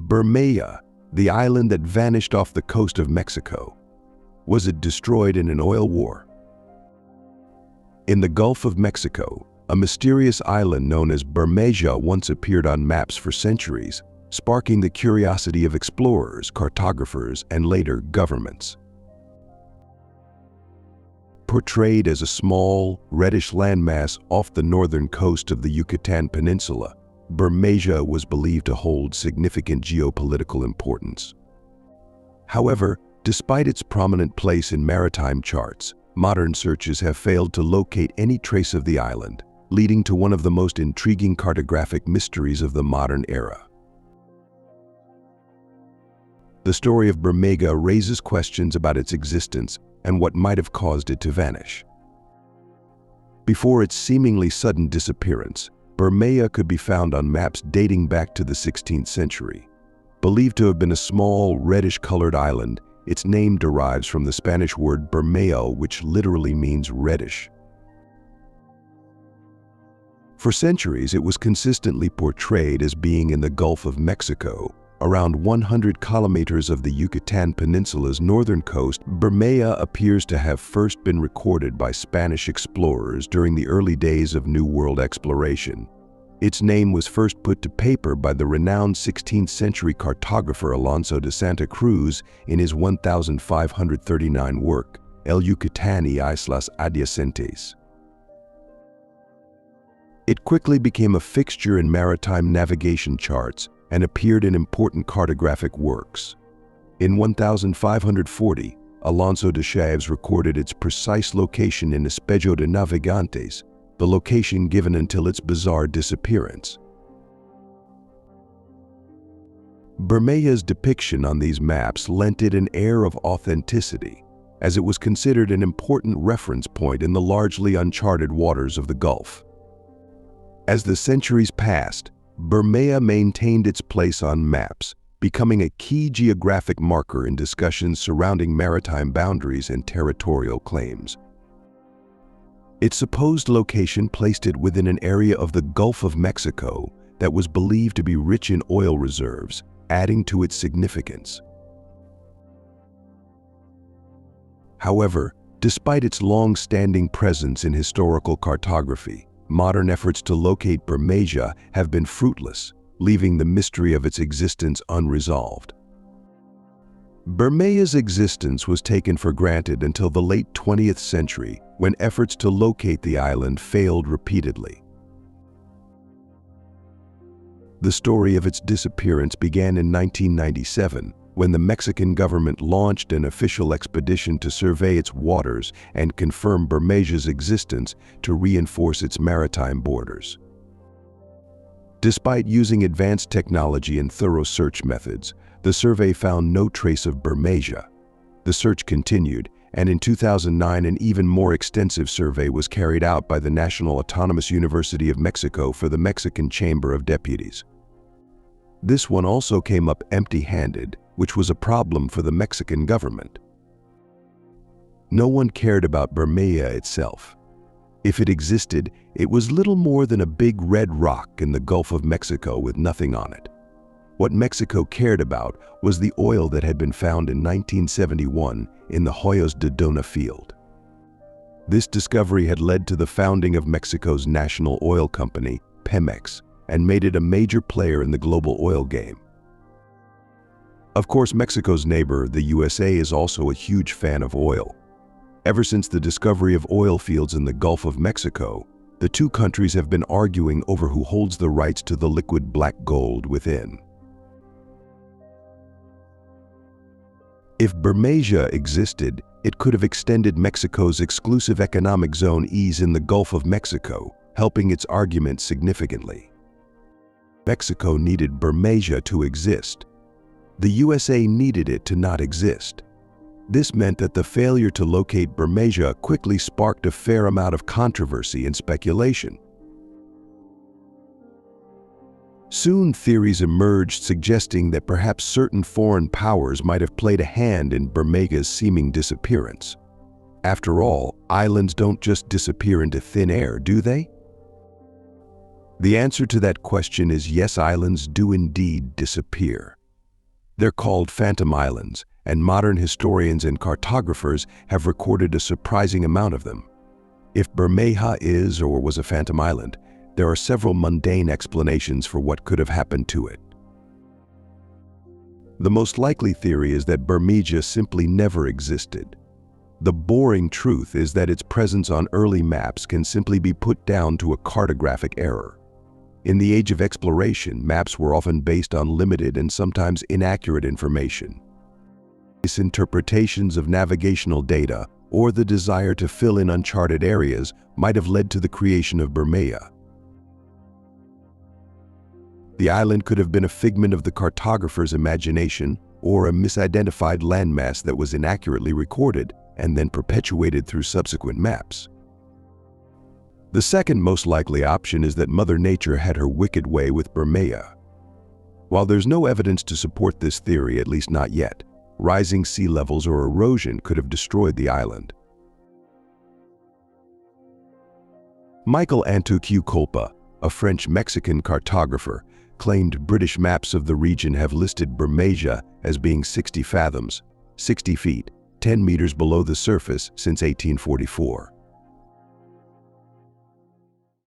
Bermeja, the island that vanished off the coast of Mexico. Was it destroyed in an oil war? In the Gulf of Mexico, a mysterious island known as Bermeja once appeared on maps for centuries, sparking the curiosity of explorers, cartographers, and later governments. Portrayed as a small, reddish landmass off the northern coast of the Yucatán Peninsula, Bermeja was believed to hold significant geopolitical importance. However, despite its prominent place in maritime charts, modern searches have failed to locate any trace of the island, leading to one of the most intriguing cartographic mysteries of the modern era. The story of Bermeja raises questions about its existence and what might have caused it to vanish. Before its seemingly sudden disappearance, Bermeja could be found on maps dating back to the 16th century. Believed to have been a small, reddish-colored island, its name derives from the Spanish word bermejo, which literally means reddish. For centuries, it was consistently portrayed as being in the Gulf of Mexico, around 100 kilometers of the Yucatán Peninsula's northern coast. Bermeja appears to have first been recorded by Spanish explorers during the early days of New World exploration. Its name was first put to paper by the renowned 16th century cartographer Alonso de Santa Cruz in his 1539 work, El Yucatán y Islas Adyacentes. It quickly became a fixture in maritime navigation charts and appeared in important cartographic works. In 1540, Alonso de Chaves recorded its precise location in Espejo de Navegantes, the location given until its bizarre disappearance. Bermeja's depiction on these maps lent it an air of authenticity, as it was considered an important reference point in the largely uncharted waters of the Gulf. As the centuries passed, Bermeja maintained its place on maps, becoming a key geographic marker in discussions surrounding maritime boundaries and territorial claims. Its supposed location placed it within an area of the Gulf of Mexico that was believed to be rich in oil reserves, adding to its significance. However, despite its long-standing presence in historical cartography, modern efforts to locate Bermeja have been fruitless, leaving the mystery of its existence unresolved. Bermeja's existence was taken for granted until the late 20th century, when efforts to locate the island failed repeatedly. The story of its disappearance began in 1997, when the Mexican government launched an official expedition to survey its waters and confirm Bermeja's existence to reinforce its maritime borders. Despite using advanced technology and thorough search methods, the survey found no trace of Bermeja. The search continued, and in 2009 an even more extensive survey was carried out by the National Autonomous University of Mexico for the Mexican Chamber of Deputies. This one also came up empty-handed, which was a problem for the Mexican government. No one cared about Bermeja itself. If it existed, it was little more than a big red rock in the Gulf of Mexico with nothing on it. What Mexico cared about was the oil that had been found in 1971 in the Hoyos de Dona field. This discovery had led to the founding of Mexico's national oil company, Pemex, and made it a major player in the global oil game. Of course, Mexico's neighbor, the USA, is also a huge fan of oil. Ever since the discovery of oil fields in the Gulf of Mexico, the two countries have been arguing over who holds the rights to the liquid black gold within. If Bermeja existed, it could have extended Mexico's exclusive economic zone ease in the Gulf of Mexico, helping its argument significantly. Mexico needed Bermeja to exist. The USA needed it to not exist. This meant that the failure to locate Bermeja quickly sparked a fair amount of controversy and speculation. Soon, theories emerged suggesting that perhaps certain foreign powers might have played a hand in Bermeja's seeming disappearance. After all, islands don't just disappear into thin air, do they? The answer to that question is yes, islands do indeed disappear. They're called phantom islands, and modern historians and cartographers have recorded a surprising amount of them. If Bermeja is or was a phantom island, there are several mundane explanations for what could have happened to it. The most likely theory is that Bermeja simply never existed. The boring truth is that its presence on early maps can simply be put down to a cartographic error. In the age of exploration, maps were often based on limited and sometimes inaccurate information. Misinterpretations of navigational data or the desire to fill in uncharted areas might have led to the creation of Bermeja. The island could have been a figment of the cartographer's imagination or a misidentified landmass that was inaccurately recorded and then perpetuated through subsequent maps. The second most likely option is that Mother Nature had her wicked way with Bermeja. While there's no evidence to support this theory, at least not yet, rising sea levels or erosion could have destroyed the island. Michael Antuque-Culpa, a French-Mexican cartographer, claimed British maps of the region have listed Bermeja as being 60 fathoms, 60 feet, 10 meters below the surface since 1844.